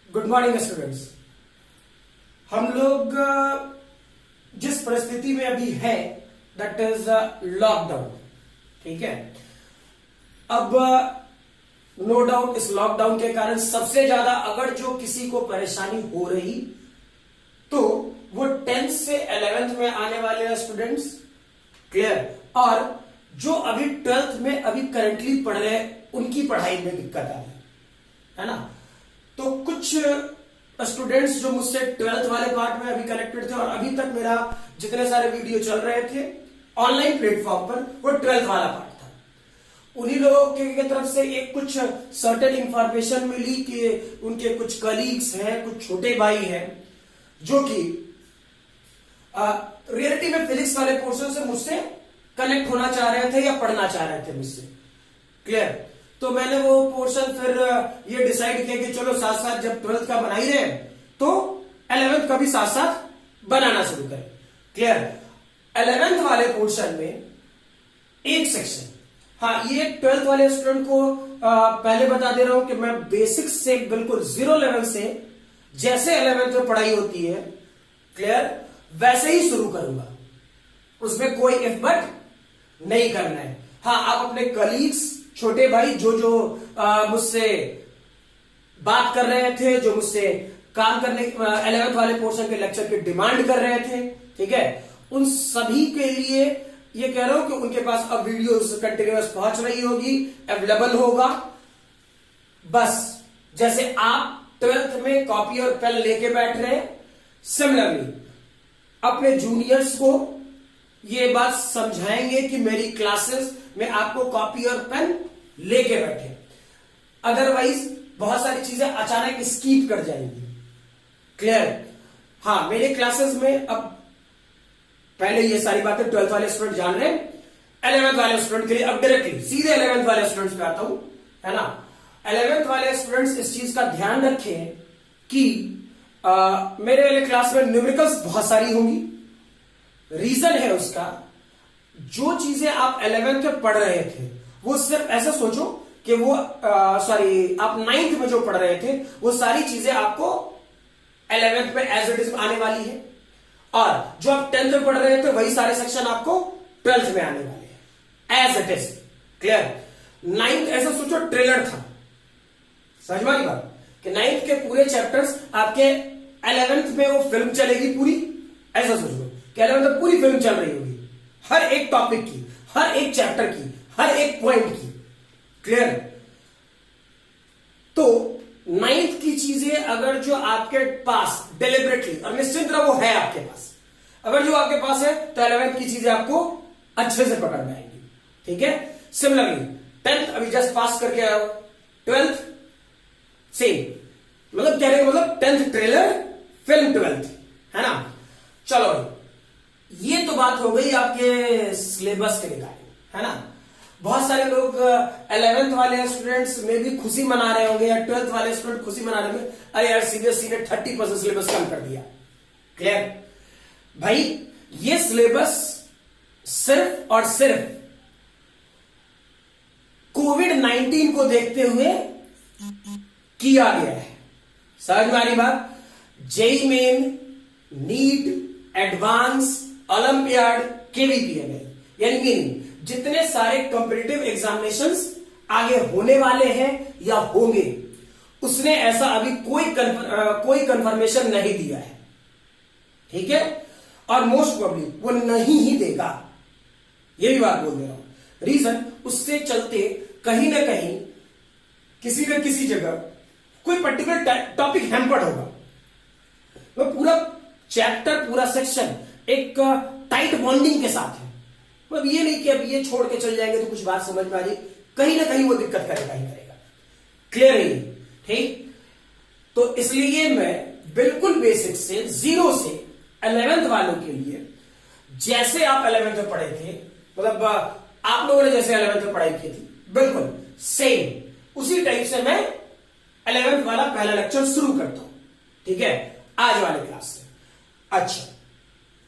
Good morning students. हम लोग जिस परिस्थिति में अभी है दैट इज लॉकडाउन। ठीक है, अब नो डाउट इस लॉकडाउन के कारण सबसे ज्यादा अगर जो किसी को परेशानी हो रही तो वो 10th से 11th में आने वाले स्टूडेंट्स, क्लियर, और जो अभी 12th में अभी करंटली पढ़ रहे हैं उनकी पढ़ाई में दिक्कत आ रही है ना। तो कुछ स्टूडेंट्स जो मुझसे 12th वाले पार्ट में अभी कनेक्टेड थे और अभी तक मेरा जितने सारे वीडियो चल रहे थे ऑनलाइन प्लेटफॉर्म पर वो 12th वाला पार्ट था, उन्हीं लोगों की तरफ से एक कुछ सर्टेन इंफॉर्मेशन मिली कि उनके कुछ कलीग्स हैं, कुछ छोटे भाई हैं जो कि रियलिटी में फिजिक्स वाले पोर्शन से मुझसे कनेक्ट होना चाह रहे थे या पढ़ना चाह रहे थे मुझसे, क्लियर। तो मैंने वो पोर्शन फिर ये डिसाइड किया कि चलो साथ साथ जब 12th का बना ही रहे तो 11th का भी साथ साथ बनाना शुरू करें, क्लियर। 11th वाले पोर्शन में एक सेक्शन, हाँ ये 12th वाले स्टूडेंट को पहले बता दे रहा हूं कि मैं बेसिक्स से बिल्कुल 0 लेवल से जैसे 11th में पढ़ाई होती है, क्लियर, वैसे ही शुरू करूंगा। उसमें कोई इफ बट नहीं करना है। हाँ, आप अपने कलीग्स, छोटे भाई जो मुझसे बात कर रहे थे, जो मुझसे काम करने 11th वाले पोर्शन के लेक्चर की डिमांड कर रहे थे, ठीक है, उन सभी के लिए ये कह रहा हूं कि उनके पास अब वीडियोस कंटिन्यूअस पहुंच रही होगी, अवेलेबल होगा। बस जैसे आप 12th में कॉपी और पेन लेके बैठ रहे हैं, सिमिलरली अपने जूनियर्स को ये बात समझाएंगे कि मेरी क्लासेस में आपको कॉपी और पेन लेके बैठे, अदरवाइज बहुत सारी चीजें अचानक स्कीप कर जाएंगी, क्लियर। हाँ, मेरे क्लासेस में अब पहले ये सारी बातें 12th वाले स्टूडेंट जान रहे हैं, 11th वाले स्टूडेंट के लिए अब डायरेक्टली सीधे 11th वाले स्टूडेंट्स पे आता हूं, है ना। 11th वाले स्टूडेंट्स इस चीज का ध्यान रखें कि मेरे वाले क्लास में न्यूमेरिकल्स बहुत सारी होंगी। रीजन है उसका, जो चीजें आप 11th में पढ़ रहे थे वो सिर्फ ऐसा सोचो कि वो आप 9th में जो पढ़ रहे थे वो सारी चीजें आपको 11th में एज इट इज आने वाली है, और जो आप 10th में पढ़ रहे थे वही सारे सेक्शन आपको 12th में आने वाले हैं as it is, clear. 9th ऐसा सोचो ट्रेलर था, समझ में आई बात, कि 9th के पूरे चैप्टर्स आपके 11th में वो फिल्म चलेगी पूरी, ऐसा सोचो कि 11th में पूरी फिल्म चल रही होगी, हर एक टॉपिक की, हर एक चैप्टर की, हर एक पॉइंट की, क्लियर। तो 9th की चीजें अगर जो आपके पास डेलिबरेटली और निश्चित वो है आपके पास, अगर जो आपके पास है तो 11th की चीजें आपको अच्छे से पकड़ में आएंगी, ठीक है। सिमिलरली 10th अभी जस्ट पास करके आया, 12th सेम, मतलब कहने का मतलब 10th ट्रेलर, फिल्म 12th, है ना। चलो ये तो बात हो गई आपके सिलेबस के रिगार्डिंग, है ना। बहुत सारे लोग 11th वाले स्टूडेंट्स में भी खुशी मना रहे होंगे या 12th वाले स्टूडेंट खुशी मना रहे होंगे, अरे यार सीबीएसई ने 30% सिलेबस कम कर दिया, क्लियर। भाई ये सिलेबस सिर्फ और सिर्फ कोविड-19 को देखते हुए किया गया है, समझ में आ रही बात। जेईई मेन, नीट, एडवांस, ओलंपियाड, केवीपीएमएल, यानी कि जितने सारे कॉम्पिटिटिव एग्जामिनेशंस आगे होने वाले हैं या होंगे, उसने ऐसा अभी कोई कंफर्मेशन नहीं दिया है, ठीक है, और मोस्ट प्रोबेबली वो नहीं ही देगा, ये भी बात बोल दे रहा हूं। रीजन उससे चलते कहीं ना कहीं किसी न किसी जगह कोई पर्टिकुलर टॉपिक हैम्पर्ड होगा, वो पूरा चैप्टर, पूरा सेक्शन एक टाइट बॉन्डिंग के साथ है, मतलब ये नहीं कि अब ये छोड़ के चल जाएंगे तो कुछ बात समझ में आ जाए, कहीं ना कहीं वो दिक्कत करेगा ही करेगा, क्लियर है, ठीक। तो इसलिए मैं बिल्कुल बेसिक से 0 से 11th वालों के लिए जैसे आप 11th में पढ़े थे, मतलब आप लोगों ने जैसे 11th में पढ़ाई की थी बिल्कुल सेम उसी टाइप से मैं 11th वाला पहला लेक्चर शुरू करता हूं, ठीक है, आज वाले क्लास से। अच्छा,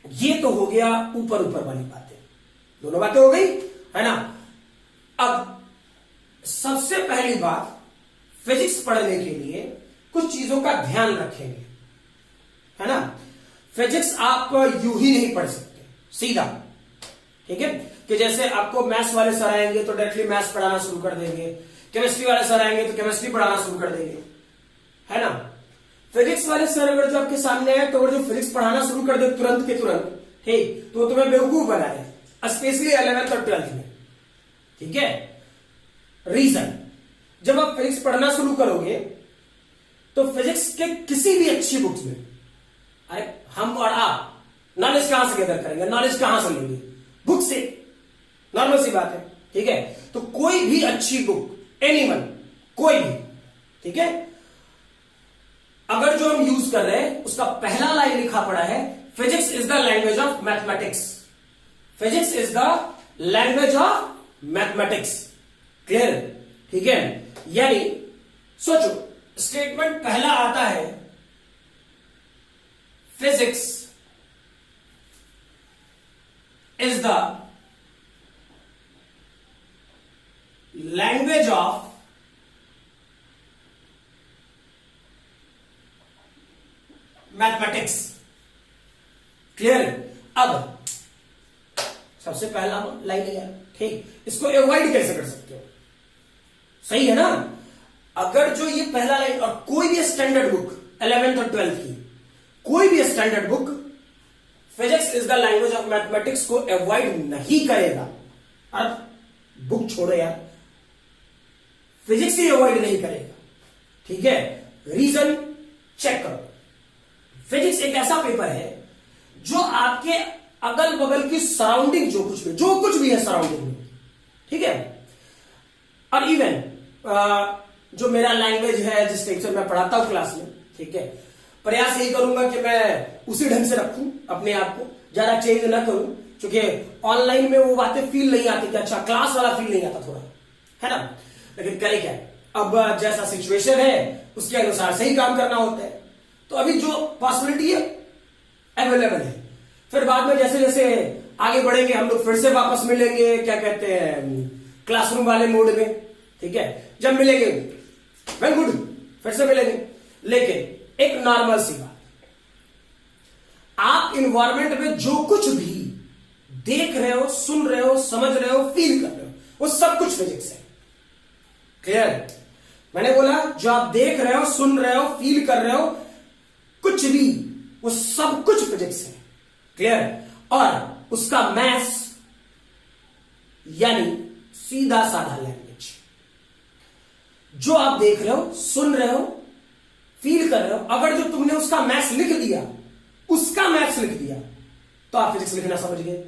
ये तो हो गया ऊपर ऊपर वाली बातें, दोनों बातें हो गई, है ना। अब सबसे पहली बात, फिजिक्स पढ़ने के लिए कुछ चीजों का ध्यान रखेंगे, है ना। फिजिक्स आप यूं ही नहीं पढ़ सकते सीधा, ठीक है। कि जैसे आपको मैथ्स वाले सर आएंगे तो डायरेक्टली मैथ्स पढ़ाना शुरू कर देंगे, केमिस्ट्री वाले सर आएंगे तो केमिस्ट्री पढ़ाना शुरू कर देंगे, है ना। फिजिक्स वाले सर अगर जो आपके सामने आए तो अगर जो फिजिक्स पढ़ाना शुरू कर दे तुरंत के तुरंत, ठीक, तो तुम्हें बेवकूफ बना है, स्पेशली 11th और 12th में, ठीक है। रीजन, जब आप फिजिक्स पढ़ना शुरू करोगे तो फिजिक्स के किसी भी अच्छी बुक्स में, अरे हम और आप नॉलेज कहां से गैदर करेंगे, नॉलेज कहां से लेंगे, बुक से, नॉर्मल सी बात है, ठीक है। तो कोई भी अच्छी बुक, एनीवन, कोई भी, ठीक है, अगर जो हम यूज कर रहे हैं उसका पहला लाइन लिखा पड़ा है physics is the language of mathematics, physics is the language of mathematics, clear, ठीक है। यानी सोचो, स्टेटमेंट पहला आता है physics is the language of mathematics, clear. अब सबसे पहला लाइन है, ठीक, इसको अवॉइड कैसे कर सकते हो, सही है ना। अगर जो ये पहला लाइन, और कोई भी स्टैंडर्ड बुक 11th और 12th की, कोई भी standard book physics is the language of mathematics को अवॉइड नहीं करेगा। अब बुक छोड़ो यार, फिजिक्स ही अवॉइड नहीं करेगा, ठीक है। रीजन चेक करो, फिजिक्स एक ऐसा पेपर है जो आपके अगल बगल की सराउंडिंग, जो कुछ भी है सराउंडिंग में, ठीक है। और इवन जो मेरा लैंग्वेज है, जिस टाइप से मैं पढ़ाता हूं क्लास में, ठीक है, प्रयास यही करूंगा कि मैं उसी ढंग से रखूं अपने आप को, ज्यादा चेंज ना करूं, क्योंकि ऑनलाइन में वो बातें फील नहीं आती कि अच्छा क्लास वाला फील नहीं आता थोड़ा, है ना। लेकिन करें क्या, अब जैसा सिचुएशन है उसके अनुसार से ही काम करना होता है। तो अभी जो पॉसिबिलिटी है अवेलेबल है, फिर बाद में जैसे जैसे आगे बढ़ेंगे हम लोग फिर से वापस मिलेंगे, क्या कहते हैं, क्लासरूम वाले मोड में, ठीक है। जब मिलेंगे वेल गुड, फिर से मिलेंगे। लेकिन एक नॉर्मल सी बात, आप इन्वायरमेंट में जो कुछ भी देख रहे हो, सुन रहे हो, समझ रहे हो, फील कर रहे हो, वो सब कुछ फिजिक्स है, क्लियर। मैंने बोला जो आप देख रहे हो, सुन रहे हो, फील कर रहे हो, कुछ भी, वो सब कुछ फिजिक्स है, क्लियर। और उसका मैथ्स यानी सीधा साधा लैंग्वेज, जो आप देख रहे हो, सुन रहे हो, फील कर रहे हो, अगर जो तुमने उसका मैथ्स लिख दिया, उसका मैथ्स लिख दिया, तो आप फिजिक्स लिखना समझ गए,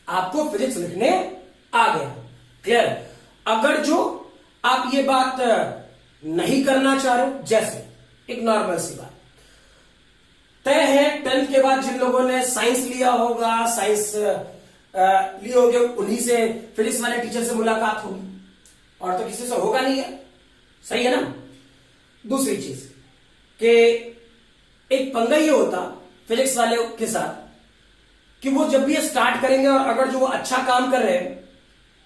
आपको फिजिक्स लिखने आ गया, क्लियर। अगर जो आप ये बात नहीं करना चाह रहे हो, जैसे एक नॉर्मल सी बात तय है, 10th के बाद जिन लोगों ने साइंस लिया होगा, साइंस लिए होगे, उन्हीं से फिजिक्स वाले टीचर से मुलाकात होगी, और तो किसी से होगा नहीं है, सही है ना। दूसरी चीज कि एक पंगा ये होता फिजिक्स वाले के साथ कि वो जब भी स्टार्ट करेंगे, और अगर जो वो अच्छा काम कर रहे हैं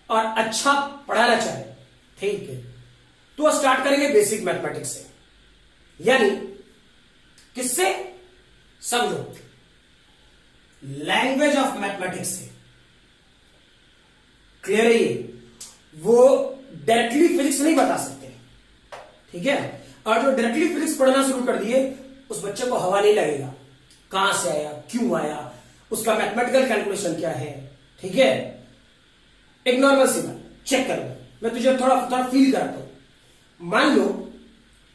और अच्छा पढ़ाना चाहे, ठीक है, तो वो स्टार्ट करेंगे बेसिक मैथमेटिक्स से, यानी किससे, समझो, लैंग्वेज ऑफ मैथमेटिक्स से, क्लियर है ये। वो डायरेक्टली फिजिक्स नहीं बता सकते, ठीक है। और जो डायरेक्टली फिजिक्स पढ़ना शुरू कर दिए, उस बच्चे को हवा नहीं लगेगा, कहां से आया, क्यों आया, उसका मैथमेटिकल कैलकुलेशन क्या है, ठीक है। एक नॉर्मल सी बात चेक करो, मैं तुझे थोड़ा थोड़ा फील कराता हूं। मान लो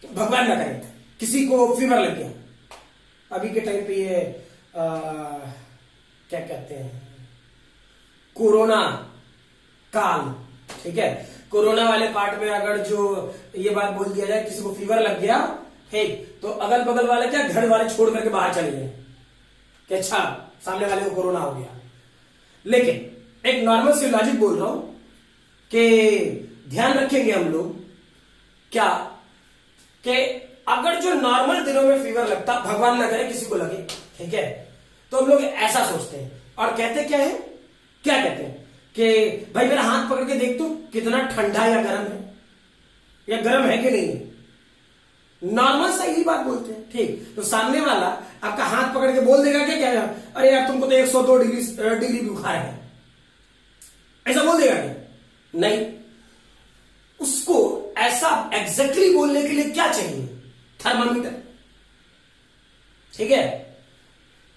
भगवान ना करे किसी को फीवर लग गया, अभी के टाइम पे ये क्या कहते हैं, कोरोना काल, ठीक है। कोरोना वाले पार्ट में अगर जो ये बात बोल दिया जाए किसी को फीवर लग गया, ठीक, तो अगल बगल वाले क्या घर वाले छोड़ करके बाहर चले गए कि अच्छा सामने वाले को कोरोना हो गया। लेकिन एक नॉर्मल सी लॉजिक बोल रहा हूं कि ध्यान रखेंगे हम लोग क्या, कि अगर जो नॉर्मल दिनों में फीवर लगता, भगवान ना करे किसी को लगे, ठीक है, तो हम लोग ऐसा सोचते हैं और कहते क्या है, क्या कहते हैं कि भाई मेरा हाथ पकड़ के देख तू कितना ठंडा या गर्म है, या गर्म है कि नहीं है, नॉर्मल सा यही बात बोलते हैं। ठीक, तो सामने वाला आपका हाथ पकड़ के बोल देगा क्या, अरे यार तुमको तो 102 डिग्री बुखार है, ऐसा बोल देगा क्या? नहीं। उसको ऐसा एग्जैक्टली बोलने के लिए क्या चाहिए? थर्मामीटर। ठीक है,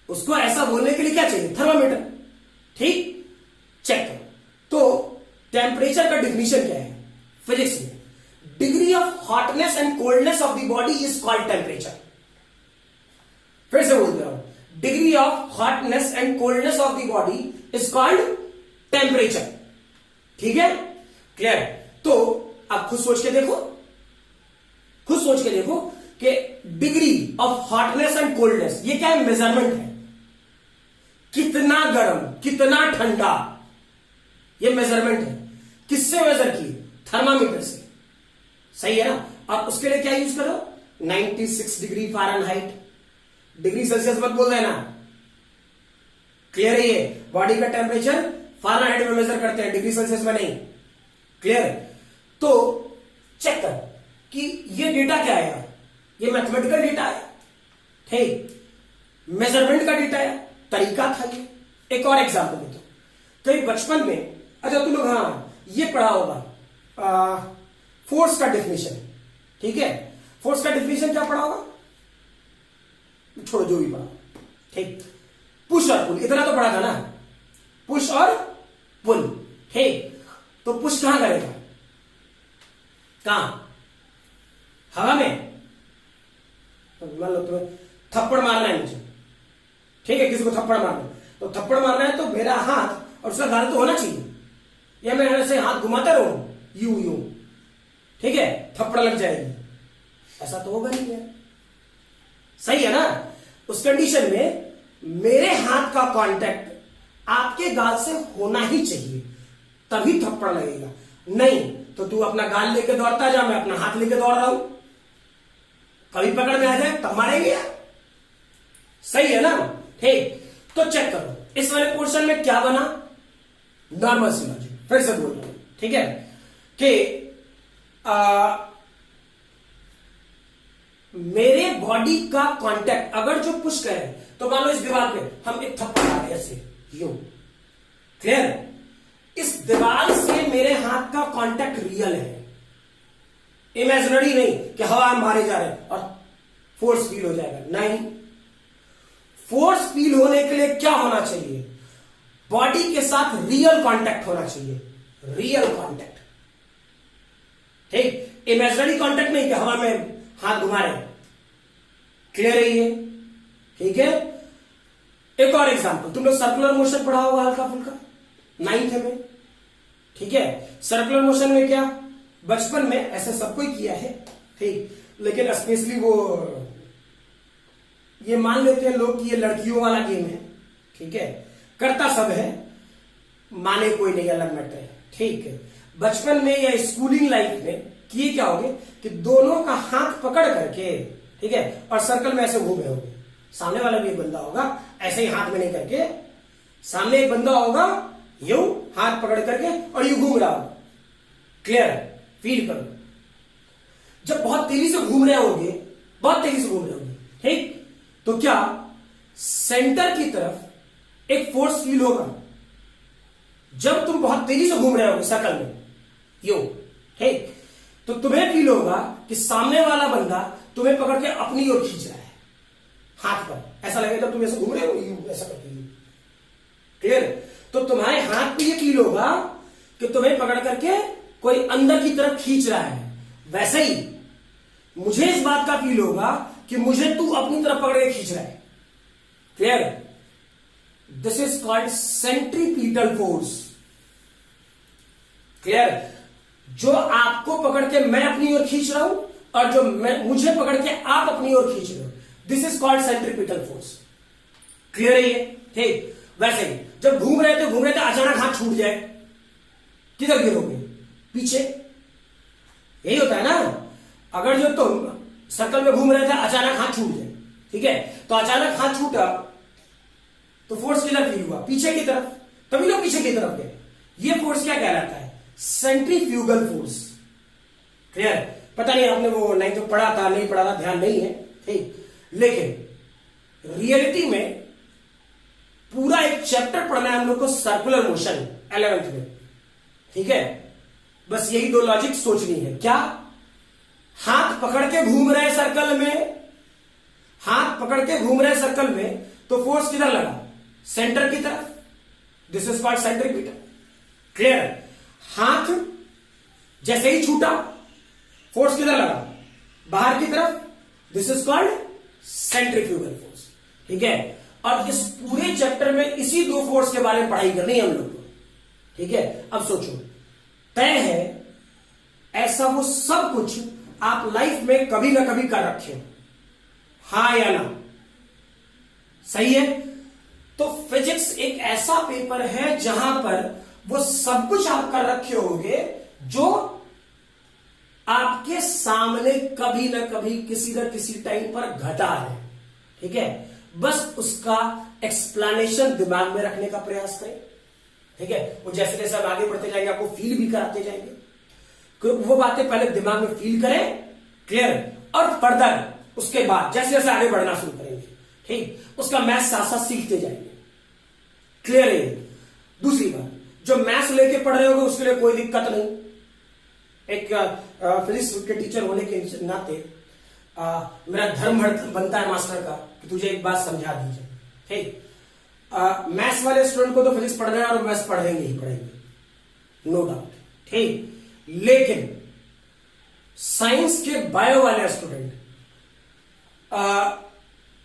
उसको ऐसा बोलने के लिए क्या चाहिए? थर्मामीटर। ठीक, चेक करो। तो टेम्परेचर का डिफिनीशन क्या है फिजिक्स में? Degree of hotness and coldness of the body is called temperature. फिर से बोलते रहो, degree of hotness and coldness of the body is called temperature. ठीक है, क्लियर? तो आप खुद सोच के देखो, खुद सोच के देखो कि degree of hotness and coldness ये क्या है? मेजरमेंट है। कितना गर्म, कितना ठंडा, ये मेजरमेंट है। किससे मेजर की? थर्मामीटर से। सही है ना? अब उसके लिए क्या यूज करो? 96 डिग्री फ़ारेनहाइट। डिग्री सेल्सियस मत बोल देना, क्लियर है? ये बॉडी का टेम्परेचर फ़ारेनहाइट में मेजर करते हैं, डिग्री सेल्सियस में नहीं। क्लियर? तो चेक कर कि ये डेटा क्या आया, ये मैथमेटिकल डेटा है, ठीक, मेजरमेंट का डेटा है, तरीका था ये। एक और एग्जांपल देता हूं। कई बचपन में, अच्छा तुम लोग हाँ ये पढ़ा होगा फोर्स का डेफिनेशन। ठीक है, फोर्स का डेफिनेशन क्या पढ़ा होगा? छोड़ो जो भी पढ़ा, ठीक। पुश और पुल इतना तो पढ़ा था ना, पुश और पुल। ठीक, तो पुश कहां करेगा? कहां? हवा में। मान लो तुम्हें थप्पड़ मारना है मुझे, ठीक है, किसी को थप्पड़ मारना, तो थप्पड़ मारना है तो मेरा हाथ और उसका गाल तो होना चाहिए, या मैं ऐसे हाथ घुमाता रहूं यूं यूं, ठीक है, थप्पड़ लग जाएगी, ऐसा तो होगा नहीं है। सही है ना? उस कंडीशन में मेरे हाथ का कांटेक्ट आपके गाल से होना ही चाहिए, तभी थप्पड़ लगेगा। नहीं तो तू अपना गाल लेके दौड़ता जा, मैं अपना हाथ लेके दौड़ रहा हूं, कभी पकड़ में आ जाए तब मारेंगे यार। सही है ना? ठीक, तो चेक करो इस वाले पोर्शन में क्या बना? नॉर्मल सी लॉजिक। फिर से बोल रहा हूं, ठीक है, कि मेरे बॉडी का कांटेक्ट अगर जो पुश करे, तो मान लो इस दीवार पे हम एक थप्पड़ मारे ऐसे यूं, क्लियर? इस दीवार से मेरे हाथ का कांटेक्ट रियल है, इमेजिनरी नहीं कि हवा हम मारे जा रहे हैं और फोर्स फील हो जाएगा। नहीं, फोर्स फील होने के लिए क्या होना चाहिए? बॉडी के साथ रियल कांटेक्ट होना चाहिए, रियल कांटेक्ट, ठीक, इमेजिनरी कांटेक्ट नहीं कि हवा में हाथ घुमा रहे। क्लियर है ये? ठीक है। एक और एग्जांपल, तुम लोग सर्कुलर मोशन पढ़ा होगा हल्का फुल्का 9th में, ठीक है। सर्कुलर मोशन में क्या, बचपन में ऐसे सबको ही किया है, ठीक, लेकिन स्पेशली वो ये मान लेते हैं लोग कि ये लड़कियों वाला गेम है, ठीक है, करता सब है, माने कोई नहीं, अलग मैटर है, ठीक है। बचपन में या स्कूलिंग लाइफ में किए क्या होगे कि दोनों का हाथ पकड़ करके, ठीक है, और सर्कल में ऐसे घूमे होगे, सामने वाला भी एक बंदा होगा, ऐसे ही हाथ में नहीं करके, सामने एक बंदा होगा यूं हाथ पकड़ करके और यूं घूम रहा होगा। क्लियर? फील करो, जब बहुत तेजी से घूम रहे होगे, बहुत तेजी से घूम रहे होगे, ठीक, तो क्या सेंटर की तरफ एक फोर्स फील होगा? जब तुम बहुत तेजी से घूम रहे होगे सर्कल में यूं, ठीक, तो तुम्हें फील होगा कि सामने वाला बंदा तुम्हें पकड़ के अपनी ओर खींच रहा है हाथ पर, ऐसा लगेगा तुम ऐसे घूम रहे हो यूं ऐसा करके। क्लियर? तो तुम्हारे हाथ पे ये फील होगा कि तुम्हें पकड़ करके कोई अंदर की तरफ खींच रहा है। वैसे ही मुझे इस बात का फील होगा कि मुझे तू अपनी तरफ पकड़ के खींच रहा है। Clear? This is called centripetal force. Clear? जो आपको पकड़ के मैं अपनी ओर खींच रहा हूं और जो मुझे पकड़ के आप अपनी ओर खींच रहे हो, this is called centripetal force. Clear है ये? ठीक। वैसे ही जब घूम रहे थे अचानक हाथ छूट जाए, किधर गिरोगे? पीछे। यही होता है ना, अगर जो तुम सर्कल में घूम रहे थे अचानक हाथ छूट जाए, ठीक है, तो अचानक हाथ छूटा तो फोर्स किधर फील हुआ? पीछे की तरफ, तभी लोग पीछे की तरफ गए। ये फोर्स क्या कहलाता है? Centrifugal force. क्लियर? पता नहीं आपने वो नहीं तो पढ़ा था नहीं पढ़ा था, ध्यान नहीं है, ठीक। लेकिन रियलिटी में पूरा एक चैप्टर पढ़ना है हम लोग को सर्कुलर मोशन 11th में, ठीक है। बस यही दो लॉजिक सोचनी है। क्या? हाथ पकड़ के घूम रहे हैं सर्कल में, हाथ पकड़ के घूम रहे हैं सर्कल में, तो फोर्स किधर लगा? सेंटर की तरफ। This is called centripetal. Clear? हाथ जैसे ही छूटा, फोर्स किधर लगा? बाहर की तरफ। This is called centrifugal force, ठीक है। और इस पूरे चैप्टर में इसी दो फोर्स के बारे में पढ़ाई करनी है हम लोग को, ठीक है। अब सोचो, तय है ऐसा वो सब कुछ आप लाइफ में कभी ना कभी कर रखे हो, हाँ या ना? सही है। तो फिजिक्स एक ऐसा पेपर है जहां पर वो सब कुछ आप कर रखे होंगे जो आपके सामने कभी ना कभी किसी न किसी टाइम पर घटा है, ठीक है। बस उसका एक्सप्लेनेशन दिमाग में रखने का प्रयास करें, ठीक है। वो जैसे जैसे आप आगे बढ़ते जाएंगे आपको फील भी कराते जाएंगे, वो बातें पहले दिमाग में फील करें, क्लियर। और फर्दर उसके बाद जैसे जैसे आगे बढ़ना शुरू करेंगे, ठीक, उसका मैथ्स साथ साथ सीखते जाएंगे, क्लियर है। दूसरी बात, जो मैथ्स लेके पढ़ रहे होंगे उसके लिए कोई दिक्कत नहीं। एक फिजिक्स के टीचर होने के नाते मेरा धर्म बनता है मास्टर का कि तुझे एक बात समझा दीजिए, ठीक। मैथ्स वाले स्टूडेंट को तो फिजिक्स पढ़ना है और मैथ्स पढ़ेंगे ही पढ़ेंगे, नो डाउट, ठीक। लेकिन साइंस के बायो वाले स्टूडेंट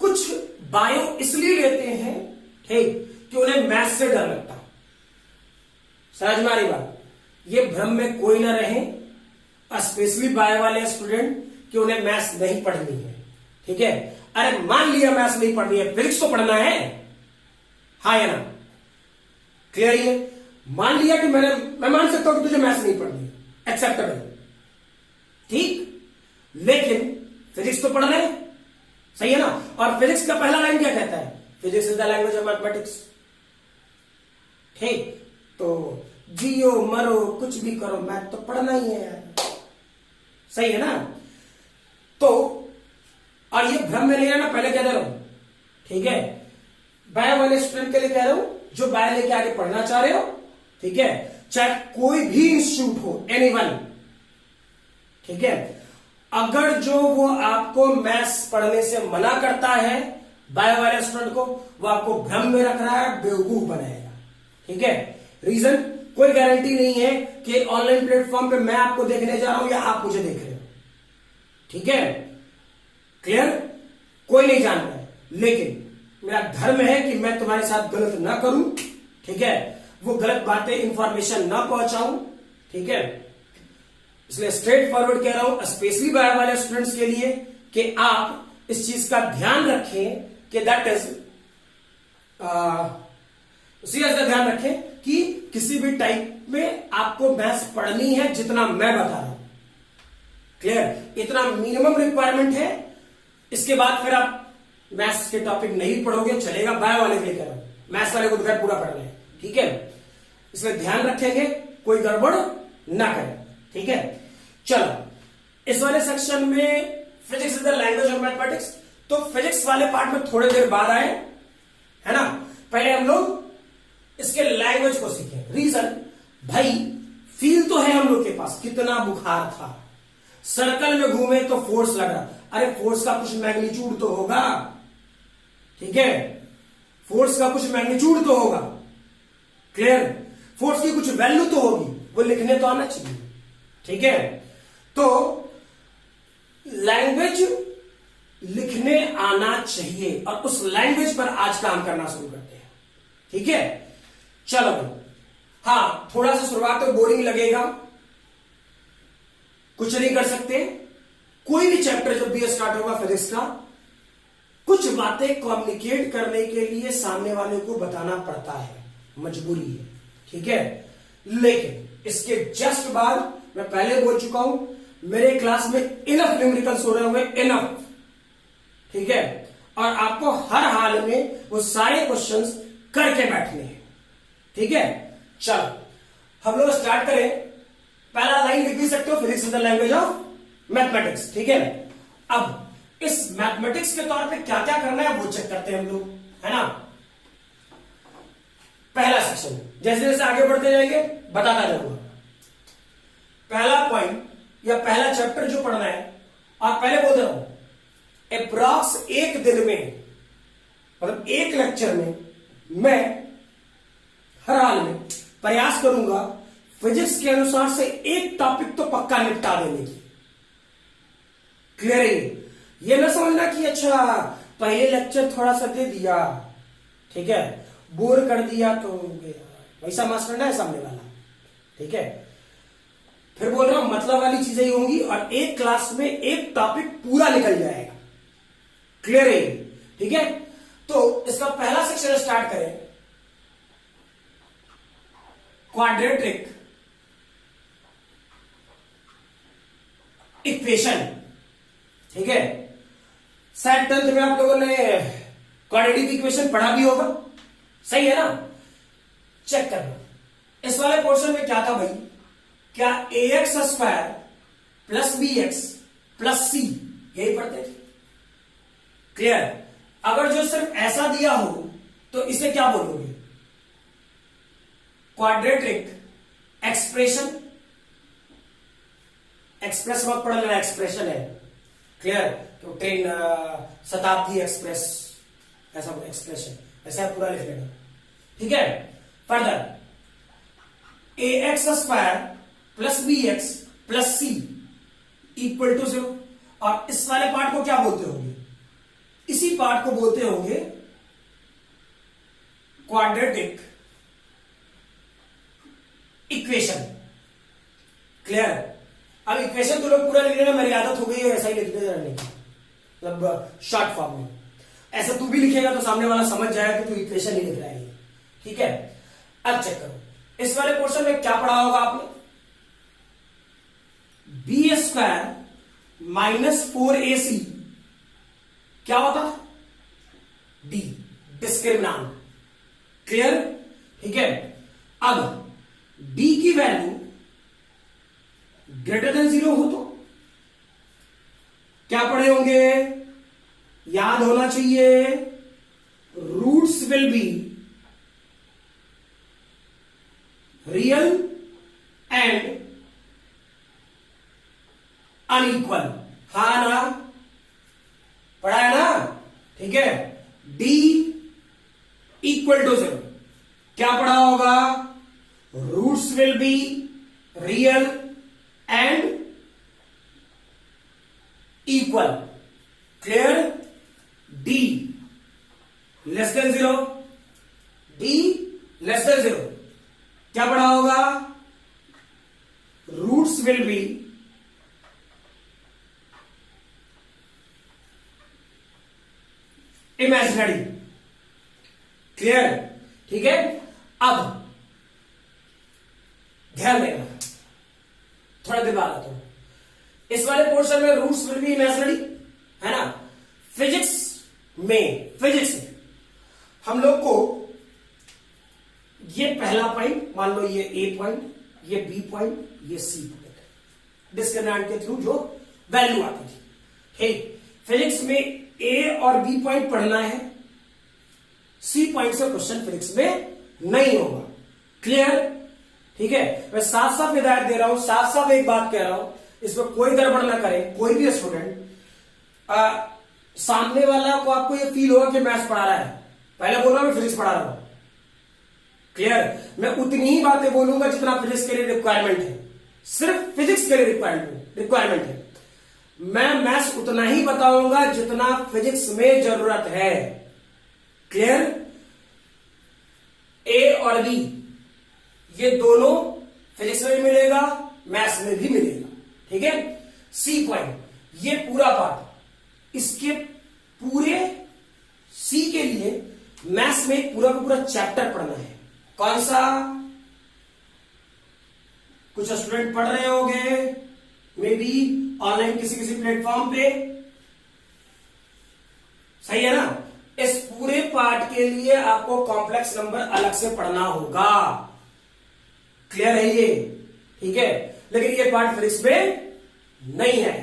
कुछ बायो इसलिए लेते हैं, ठीक, कि उन्हें मैथ्स से डर लगता। समझ में आ रही बात? ये भ्रम में कोई ना रहे, स्पेशली बायो वाले स्टूडेंट, कि उन्हें मैथ्स नहीं पढ़नी है, ठीक है। अरे मान लिया मैथ्स नहीं पढ़नी है, फिजिक्स तो पढ़ना है, हाँ या ना? क्लियर है? मान लिया कि मैं मान सकता हूं कि तुझे मैथ्स नहीं पढ़नी है, एक्सेप्टेबल, ठीक। लेकिन फिजिक्स तो पढ़ना है, सही है ना? और फिजिक्स का पहला लाइन क्या कहता है? Physics is the language of mathematics, ठीक। तो जियो मरो कुछ भी करो, मैथ तो पढ़ना ही है यार, सही है ना? तो और ये भ्रम में नहीं रहना, पहले कह दे रहा हूं, ठीक है। बायो वाले स्टूडेंट के लिए कह रहा हूं जो बायो लेके आगे पढ़ना चाह रहे हो, ठीक है, चाहे कोई भी इंस्टीट्यूट हो, एनीवन, ठीक है। अगर जो वो आपको मैथ्स पढ़ने से मना करता है, बायो वाले स्टूडेंट को, वो आपको भ्रम में रख रहा है, बेवकूफ बनाएगा, ठीक है। रीजन, कोई गारंटी नहीं है कि ऑनलाइन प्लेटफॉर्म पे मैं आपको देखने जा रहा हूं या आप मुझे देख रहे हो, ठीक है। क्लियर? कोई नहीं जान रहा है, लेकिन मेरा धर्म है कि मैं तुम्हारे साथ गलत ना करूं, ठीक है। वो गलत बातें, इंफॉर्मेशन ना पहुंचाऊं, ठीक है। इसलिए स्ट्रेट फॉरवर्ड कह रहा हूं, स्पेशली बायो वाले स्टूडेंट्स के लिए, कि आप इस चीज का ध्यान रखें कि दैट इज सीरियस ध्यान रखें कि किसी भी टाइप में आपको मैथ्स पढ़नी है जितना मैं बता रहा हूं, क्लियर। इतना मिनिमम रिक्वायरमेंट है, इसके बाद फिर आप मैथ्स के टॉपिक नहीं पढ़ोगे चलेगा। बायो वाले के लिए कह रहा हूं, मैथ्स वाले को तो खैर पूरा पढ़ना है, ठीक है। इसलिए ध्यान रखेंगे, कोई गड़बड़ ना करें, ठीक है। चलो, इस वाले सेक्शन में physics is the language of mathematics, तो फिजिक्स वाले पार्ट में थोड़ी देर बाद आए, है ना। पहले हम लोग इसके लैंग्वेज को सीखें। रीजन, भाई फील तो है हम लोग के पास, कितना बुखार था, सर्कल में घूमे तो फोर्स लगा, अरे फोर्स का कुछ मैग्नीट्यूड तो होगा, ठीक है। फोर्स का कुछ मैग्नीट्यूड तो होगा, क्लियर। फोर्स की कुछ वैल्यू तो होगी, वो लिखने तो आना चाहिए, ठीक है। तो लैंग्वेज लिखने आना चाहिए, और उस लैंग्वेज पर आज काम करना शुरू करते हैं, ठीक है। चलो, हाँ, थोड़ा सा शुरुआत तो बोरिंग लगेगा, कुछ नहीं कर सकते। कोई भी चैप्टर जब भी स्टार्ट होगा फिजिक्स का, कुछ बातें कम्युनिकेट करने के लिए सामने वाले को बताना पड़ता है, मजबूरी है, ठीक है। लेकिन इसके जस्ट बाद मैं पहले बोल चुका हूं, मेरे क्लास में इनफ न्यूमेरिकल्स हो रहे होंगे, इनफ, ठीक है। और आपको हर हाल में वो सारे क्वेश्चंस करके बैठने हैं, ठीक है। चलो, हम लोग स्टार्ट करें। पहला लाइन लिख भी सकते हो, physics is the language of mathematics, ठीक है। अब इस मैथमेटिक्स के तौर पे क्या क्या करना है वो चेक करते हैं हम लोग, है ना। पहला सेक्शन, जैसे जैसे आगे बढ़ते जाएंगे बताता जाऊंगा। पहला पॉइंट या पहला चैप्टर जो पढ़ना है, आप पहले बोल रहा हूं, अप्रॉक्स एक दिन में, मतलब एक लेक्चर में मैं हर हाल में प्रयास करूंगा फिजिक्स के अनुसार से एक टॉपिक तो पक्का निपटा देने की। क्लियर है ये ना समझना कि अच्छा पहले लेक्चर थोड़ा सा दे दिया, ठीक है, बोर कर दिया तो वैसा मास्टर ना है सामने वाला, ठीक है। फिर बोल रहा हूं मतलब वाली चीजें ही होंगी और एक क्लास में एक टॉपिक पूरा निकल जाएगा। क्लियर है, ठीक है। तो इसका पहला सेक्शन स्टार्ट करें, क्वाड्रेटिक इक्वेशन, ठीक है। शायद 10th में आप लोगों ने क्वाड्रेटिक इक्वेशन पढ़ा भी होगा, सही है ना। चेक करना इस वाले पोर्शन में क्या था भाई, क्या ax square plus bx plus c यही पढ़ते थे। क्लियर, अगर जो सिर्फ ऐसा दिया हो तो इसे क्या बोलोगे, क्वाड्रेटिक एक्सप्रेशन। एक्सप्रेस मत पढ़ लेना, एक्सप्रेशन है। क्लियर, तो ट्रेन शताब्दी एक्सप्रेस, ऐसा एक्सप्रेशन ऐसा पूरा लिख लेना, ठीक है। Further ax square plus bx plus c equal to 0, और इस वाले पार्ट को क्या बोलते होंगे, इसी पार्ट को बोलते होंगे क्वाड्रेटिक इक्वेशन। क्लियर, अब इक्वेशन तो लोग पूरा लिख लेना, मेरी आदत हो गई है ऐसा ही लिखते रहने की, मतलब शॉर्ट फॉर्म में। ऐसा तू भी लिखेगा तो सामने वाला समझ जाएगा कि तू इक्वेशन ही लिख रहा है, ठीक है। अब चेक करो इस वाले पोर्शन में क्या पढ़ा होगा आपने, बी स्क्वायर माइनस 4ac क्या होता है, डी डिस्क्रिमिनांट। क्लियर, ठीक है। अब डी की वैल्यू ग्रेटर देन 0 हो तो क्या पढ़े होंगे, याद होना चाहिए, roots will be real and unequal. हाँ ना, पढ़ा है ना, ठीक है। डी इक्वल टू 0 क्या पढ़ा होगा, roots will be real and equal. Clear, D less than 0, D less than 0 क्या पढ़ा होगा, roots will be imaginary. Clear, ठीक है। अब ध्यान देना, थोड़ा देर बाद आता हूं। इस वाले पोर्शन में रूट्स विल बी इमेजिनरी, है ना। फिजिक्स में हम लोग को ये पहला पॉइंट मान लो, ये ए पॉइंट, ये बी पॉइंट, ये सी पॉइंट, डिस्क्रिमिनेंट के थ्रू जो वैल्यू आती थी। ठीक, फिजिक्स में ए और बी पॉइंट पढ़ना है, सी पॉइंट से क्वेश्चन फिजिक्स में नहीं होगा। क्लियर, ठीक है। मैं साफ साफ हिदायत दे रहा हूं, साफ साफ एक बात कह रहा हूं, इसमें कोई गड़बड़ ना करे कोई भी स्टूडेंट। सामने वाला को आपको ये फील होगा कि मैथ्स पढ़ा रहा है, पहले बोल रहा हूं मैं फिजिक्स पढ़ा रहा हूं। क्लियर, मैं उतनी ही बातें बोलूंगा जितना फिजिक्स के लिए रिक्वायरमेंट है, सिर्फ फिजिक्स के लिए रिक्वायरमेंट है। मैं मैथ्स उतना ही बताऊंगा जितना फिजिक्स में जरूरत है। क्लियर, ए और बी ये दोनों फिजिक्स में भी मिलेगा, मैथ्स में भी मिलेगा, ठीक है। सी पॉइंट ये पूरा पार्ट, इसके पूरे सी के लिए मैथ्स में पूरा का पूरा चैप्टर पढ़ना है। कौन सा, कुछ स्टूडेंट पढ़ रहे होंगे मे बी ऑनलाइन किसी प्लेटफॉर्म पे, सही है ना। इस पूरे पार्ट के लिए आपको कॉम्प्लेक्स नंबर अलग से पढ़ना होगा। क्लियर है ये, ठीक है। लेकिन ये पार्ट फिजिक्स में नहीं है,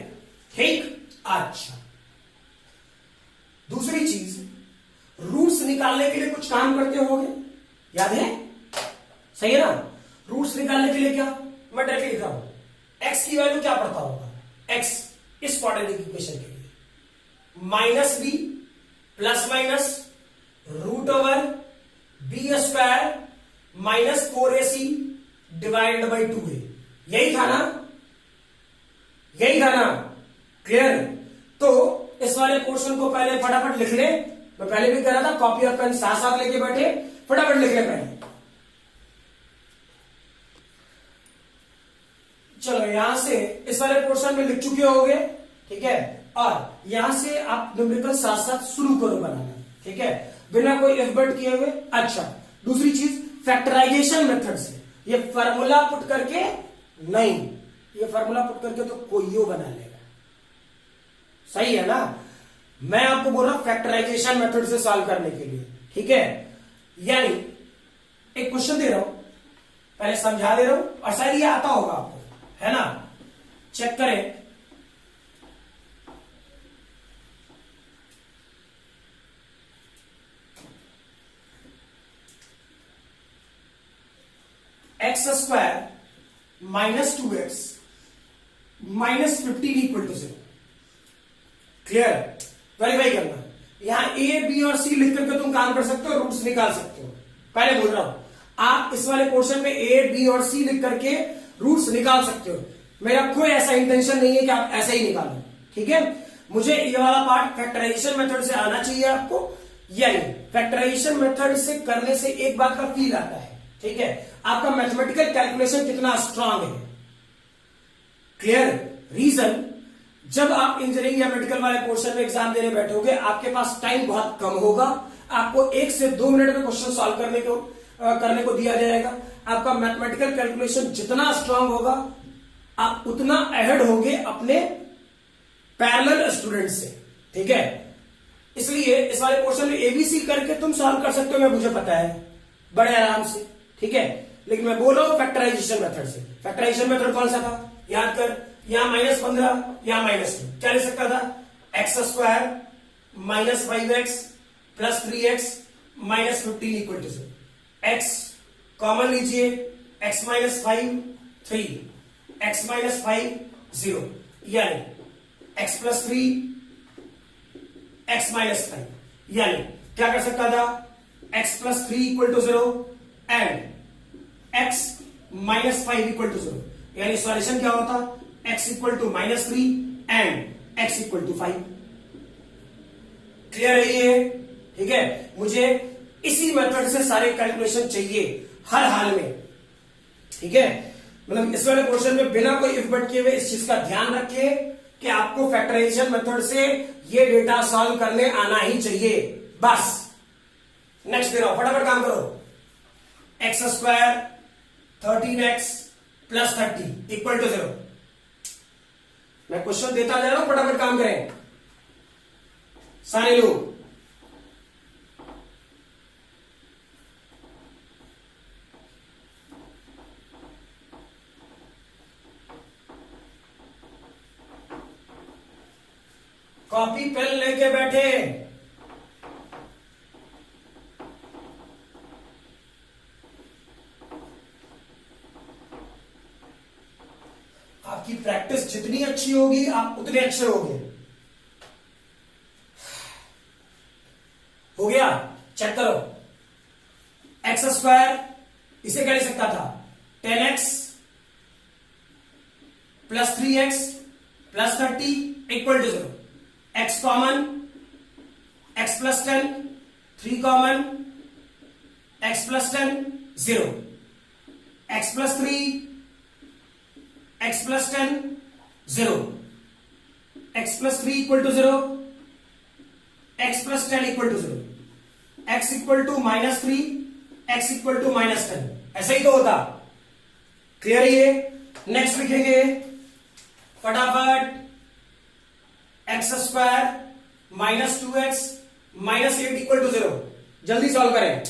ठीक, अच्छा। दूसरी चीज, रूट्स निकालने के लिए कुछ काम करते होगे, याद है? सही है ना? रूट्स निकालने के लिए क्या, मैं डायरेक्टली लिख रहा हूं, एक्स की वैल्यू क्या पड़ता होगा, एक्स इस क्वाड्रेटिक इक्वेशन के लिए minus B plus minus root over B square minus 4ac divided by 2a, यही था ना, यही था ना? क्लियर? तो इस वाले पोर्शन को पहले फटाफट लिख ले, मैं पहले भी कह रहा था, कॉपी और पेन साथ साथ लेके बैठे, फटाफट लिख ले पहले। चलो यहां से इस वाले पोर्शन में लिख चुके होगे, ठीक है, और यहां से आप न्यूमेरिकल साथ साथ शुरू करो बनाना, ठीक है, बिना कोई एफर्ट किए हुए। अच्छा, दूसरी चीज, फैक्टराइजेशन मेथड से, ये फार्मूला पुट करके नहीं, ये फार्मूला पुट करके तो कोई बना लेगा, सही है ना? मैं आपको बोल रहा हूं फैक्टराइजेशन मेथड से सॉल्व करने के लिए, ठीक है? यानी एक क्वेश्चन दे रहा हूं, पहले समझा दे रहा हूं, और शायद ये आता होगा आपको, है ना? चेक करें, x square minus 2x minus 15 equal to 0। Clear? Verify करना, यहां ए बी और सी लिख करके तुम काम कर सकते हो, रूट्स निकाल सकते हो। पहले बोल रहा हूं, आप इस वाले पोर्शन में ए बी और सी लिख करके रूट्स निकाल सकते हो, मेरा कोई ऐसा इंटेंशन नहीं है कि आप ऐसे ही निकालो, ठीक है? मुझे ये वाला पार्ट फैक्टराइजेशन मेथड से आना चाहिए आपको, यानी फैक्टराइजेशन मेथड से करने से एक बात का फील आता है, ठीक है, आपका मैथमेटिकल कैलकुलेशन कितना स्ट्रांग है। क्लियर? रीजन, जब आप इंजीनियरिंग या मेडिकल वाले पोर्शन में एग्जाम देने बैठोगे, आपके पास टाइम बहुत कम होगा, आपको 1 से 2 मिनट में क्वेश्चन सॉल्व करने को दिया जाएगा। आपका मैथमेटिकल कैलकुलेशन जितना स्ट्रांग होगा, आप उतना अहेड होगे अपने पैरेलल स्टूडेंट से, ठीक है? इसलिए इस वाले पोर्शन में एबीसी करके तुम सॉल्व कर सकते हो, मैं मुझे पता है, बड़े आराम से, ठीक है? लेकिन मैं बोल रहा हूं फैक्टराइजेशन मेथड से। फैक्टराइजेशन मेथड कौन सा था, याद कर, यहां -15, यहां -2, क्या ले सकता था, x square minus 5x plus 3x minus 15 equal to 0। X common लीजिए, x माइनस 5 3, x माइनस 5 0, यानी x प्लस 3 x माइनस 5, यानी क्या कर सकता था, x plus 3 equal to 0 and x minus 5 equal to 0, यानी सॉल्यूशन क्या होता, x equal to -3 and x equal to 5। Clear है ये? ठीक है, मुझे इसी मेथड से सारे कैलकुलेशन चाहिए हर हाल में, ठीक है? मतलब इस वाले क्वेश्चन में बिना कोई इफ बट किए हुए इस चीज का ध्यान रखिए कि आपको फैक्टराइजेशन मेथड से ये डेटा सॉल्व करने आना ही चाहिए, बस। नेक्स्ट दे रहा हूं, फटाफट काम करो। X square 13x plus 30 equal to 0। मैं क्वेश्चन देता जा रहा हूं, फटाफट काम करें सारे लोग। कॉपी पेन लेके बैठे, आपकी प्रैक्टिस जितनी अच्छी होगी आप उतने अच्छे होंगे। हो गया? चेक करो, एक्स स्क्वायर इसे क्या लिख सकता था, 10x plus 3x plus 30 equal to 0। x common, x plus 10, 3 common, x plus 10 0, x plus 3, x plus 10 0, x plus 3 equal to 0, x plus 10 equal to 0, x equal to -3, x equal to -10, ऐसा ही तो होता। Clear है ये? Next लिखेंगे फटाफट, x square -2x -8 equal to 0। जल्दी solve करें।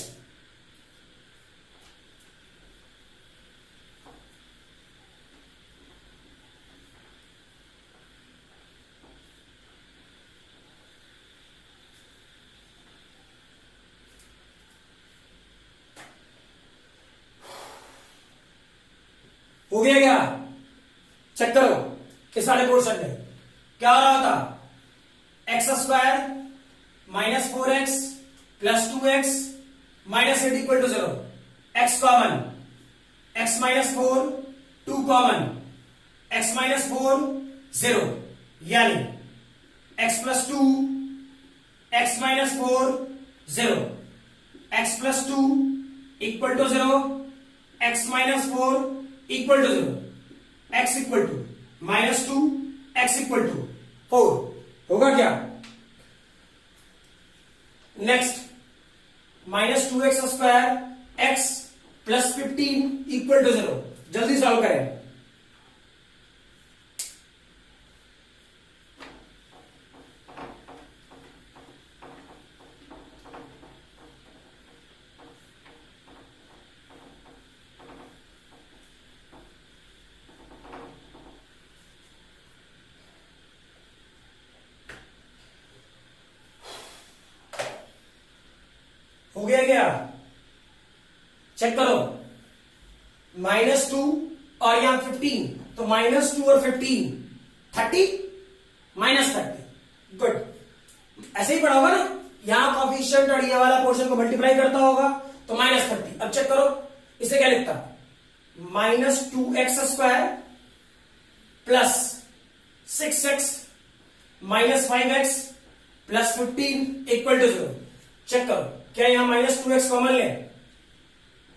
इस वाले पोर्शन में क्या हो रहा था, x square minus 4x plus 2x minus 8 equal to 0, x common, x minus 4 2 common, x minus 4 0, यानी x plus 2 x minus 4 0, x plus 2 equal to 0, x minus 4 equal to 0, x equal to minus 2, x equal to 4 होगा क्या। Next minus 2x square x plus 15 equal to 0, जल्दी solve करें। हो गया क्या, check करो, -2 और यहां 15, तो -2 और 15 30 -30, गुड। ऐसे ही पढ़ा होगा ना, यहां कॉफिशिएंट और ये वाला पोर्शन को मल्टीप्लाई करता होगा तो -30। अब चेक करो, इसे क्या लिखता, -2x square plus 6x minus 5x plus 15 equal to 0। Check करो, क्या यहां -2x कॉमन ले,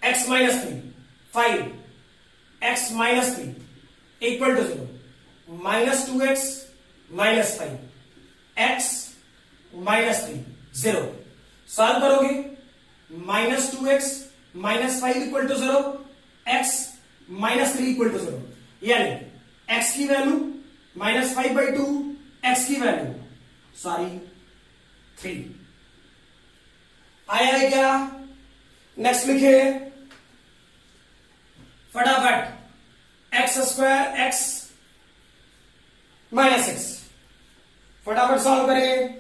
x minus 3 5, x minus 3 equal to 0, -2x minus 5, x minus 3 0। Solve करोगे, -2x minus 5 equal to 0, x minus 3 equal to 0, यानी x की value -5/2, x की value 3 आया है क्या। नेक्स्ट लिखे फटाफट, एक्स स्क्वायर एक्स माइनस 6, फटाफट सॉल्व करें।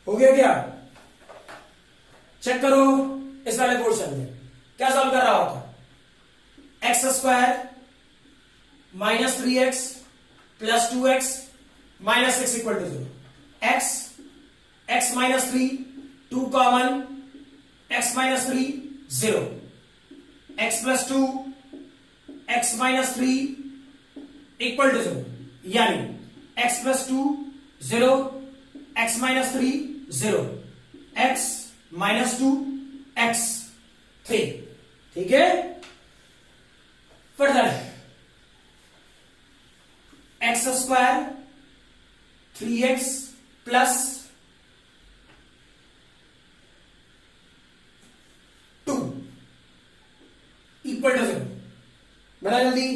हो गया क्या, चेक करो, इस वाले पोर्शन में क्या सॉल्व कर रहा होता, x square -3x plus 2x minus 6 equal to 0, x minus 3 2 common, x minus 3 0, x plus 2 x minus 3 equal to 0, यानी x plus 2 0, x minus 3 0, x minus 2 x 3, ठीक है। Further x square 3x plus 2 equal to 0, बना जल्दी।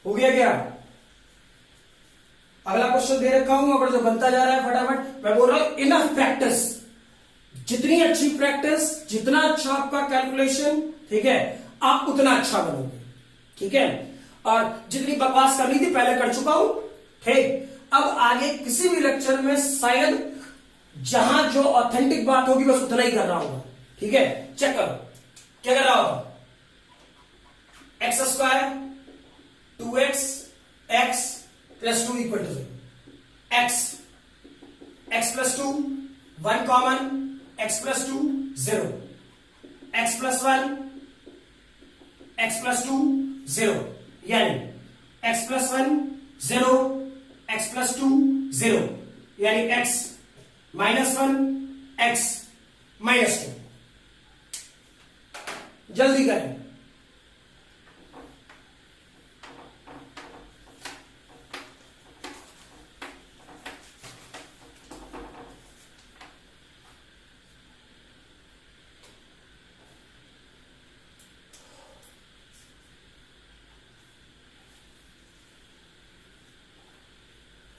हो गया क्या, अगला question दे रखा हूं, अगर जो बनता जा रहा है फटाफट, मैं बोल रहा हूं इनफ प्रैक्टिस, जितनी अच्छी प्रैक्टिस, जितना अच्छा आपका कैलकुलेशन, ठीक है, आप उतना अच्छा बनोगे, ठीक है। और जितनी बकवास करनी थी पहले कर चुका हूं, ठीक। अब आगे किसी भी लेक्चर में शायद जहां जो ऑथेंटिक बात होगी बस उतना ही कर रहा होगा, ठीक है। चेक करो क्या कर रहा होगा, x square 2x x plus 2 equal to 0, x plus 2 1 common, x plus 2 0, x plus 1 x plus 2 0, यानी x प्लस 1 0, x प्लस 2 0, यानी x माइनस 1 x माइनस 2। जल्दी करें,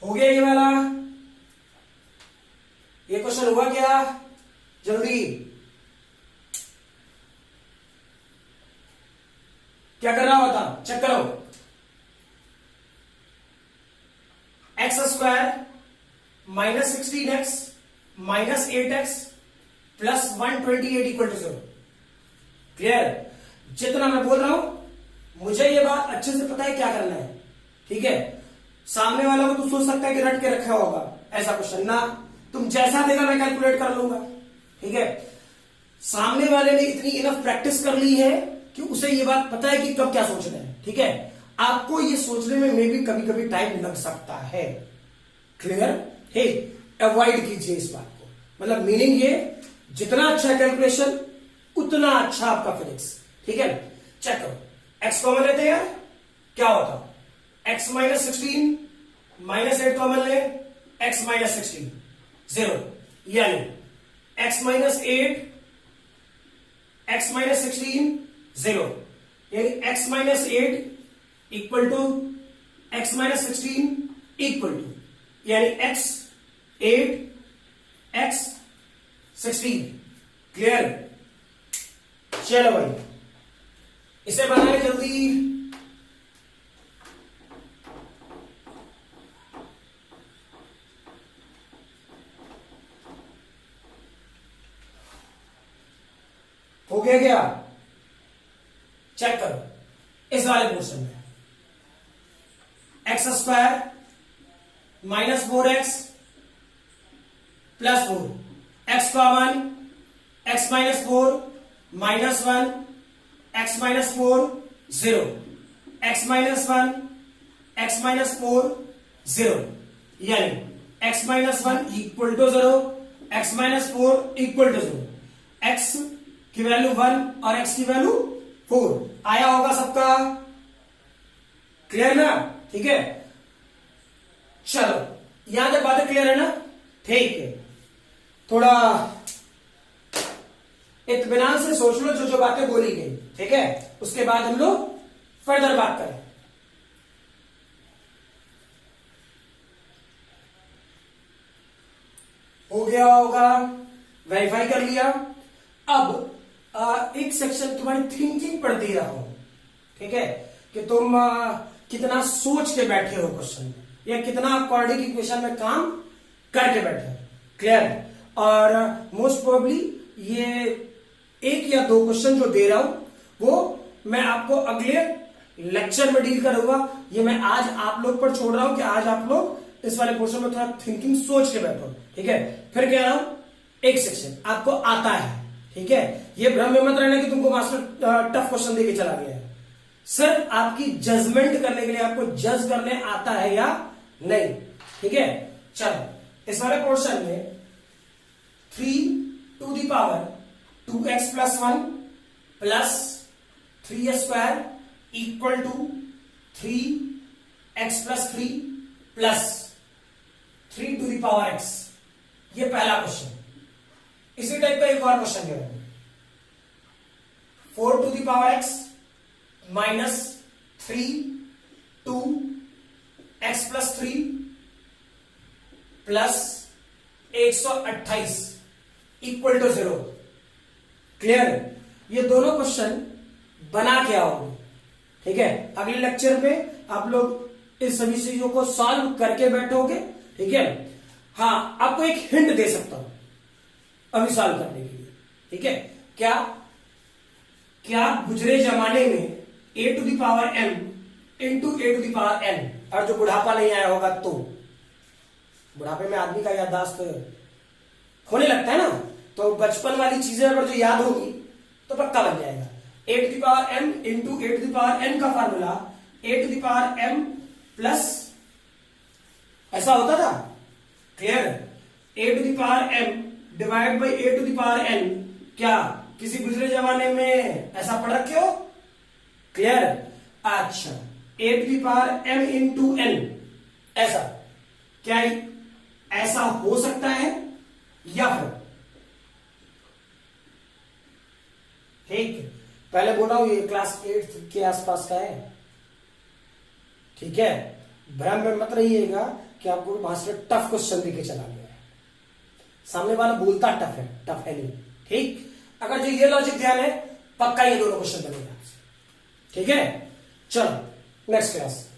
हो गया ये वाला, ये क्वेश्चन हुआ क्या? जल्दी क्या कर रहा होता, चेक करो। X square minus 16x minus 8x plus 128 equal to 0। Clear? जितना मैं बोल रहा हूं मुझे ये बात अच्छे से पता है क्या करना है, ठीक है? सामने वाला को तो सोच सकता है कि रट के रखा होगा ऐसा क्वेश्चन, ना तुम जैसा देगा मैं कैलकुलेट कर लूंगा, ठीक है? सामने वाले ने इतनी इनफ प्रैक्टिस कर ली है कि उसे ये बात पता है कि कब क्या सोचना है, ठीक है? आपको ये सोचने में मे भी कभी कभी टाइम लग सकता है। क्लियर है? अवॉइड कीजिए इस बात को, मतलब मीनिंग ये, जितना अच्छा कैलकुलेशन उतना अच्छा आपका फिजिक्स, ठीक है? चेक करो, एक्स कॉमन लेते हैं यार, क्या होता? एक्स माइनस 16 माइनस 8 कॉमन ले, एक्स माइनस 16 0, यानी एक्स माइनस 8 एक्स माइनस 16 0, यानी x minus 8 equal to x minus 16 equal to, यानी एक्स 8 एक्स 16। क्लियर? चलो भाई इसे बनाए जल्दी। हो गया क्या? चेक करो इस वाले पोर्शन में, x square minus 4x plus 4, x common, x minus 4 minus 1 x minus 4 0, x minus 1 x minus 4 0, यानी x minus 1 equal to 0, x minus 4 equal to 0, x की वैल्यू 1 और एक्स की वैल्यू 4 आया होगा सबका। क्लियर ना? ठीक है, चलो यहां तक बातें क्लियर है ना? ठीक है, थोड़ा इत्मीनान से सोच लो जो जो बातें बोली गई, ठीक है? उसके बाद हम लोग फर्दर बात करें। हो गया होगा, वेरीफाई कर लिया। अब एक सेक्शन तुम्हारी थिंकिंग पर दे रहा हूं, ठीक है? कि तुम कितना सोच के बैठे हो क्वेश्चन में, या कितना क्वाड्रेटिक इक्वेशन में काम करके बैठे हो। क्लियर? और मोस्ट प्रोबेबली ये एक या दो क्वेश्चन जो दे रहा हूं वो मैं आपको अगले लेक्चर में डील करूंगा। ये मैं आज आप लोग पर छोड़ रहा हूं कि आज आप लोग इस वाले पोर्शन में थोड़ा थिंकिंग सोच के बैठो, ठीक है? फिर कह रहा हूं एक सेक्शन आपको आता है, ठीक है? ये भ्रम में मत रहना कि तुमको मास्टर टफ क्वेश्चन देके चला गया है। सिर्फ आपकी जजमेंट करने के लिए, आपको जज करने आता है या नहीं, ठीक है? चलो इस वाले पोर्शन में 3 to the power 2x plus 1 plus 3 square equal to 3x plus 3 plus 3 to the power x, ये पहला क्वेश्चन। इसी टाइप का एक और क्वेश्चन है, 4 to the power x minus 3 2 x plus 3 plus 128 equal to 0। Clear? ये दोनों क्वेश्चन बना के आओगे, ठीक है? अगले लेक्चर में आप लोग इस सभी चीजों को सॉल्व करके बैठोगे, ठीक है? हाँ, आपको एक हिंट दे सकता हूं अभी सॉल्व करने के लिए, ठीक है? क्या गुजरे जमाने में a to the power m into a to the power n, और जो बुढ़ापा नहीं आया होगा तो, बुढ़ापे में आदमी का याददाश्त होने लगता है ना, तो बचपन वाली चीजें अगर जो याद होगी तो पक्का बन जाएगा। a to the power m into a to the power n का formula a to the power m plus, ऐसा होता था। Clear? a to the power m divide by a to the power n, क्या किसी गुजरे जमाने में ऐसा पढ़ रखे हो? क्लियर? अच्छा, a to the power m into n, ऐसा क्या ऐसा हो सकता है या फिर? ठीक, पहले बोल रहा हूं ये क्लास 8 के आसपास का है, ठीक है? भ्रम में मत रहिएगा कि आपको वहां से टफ क्वेश्चन देके चला गया है, सामने वाला बोलता टफ है नहीं। ठीक, अगर जो ये लॉजिक ध्यान है, पक्का ये दोनों क्वेश्चन बनेगा। ठीक है, चलो नेक्स्ट क्लास।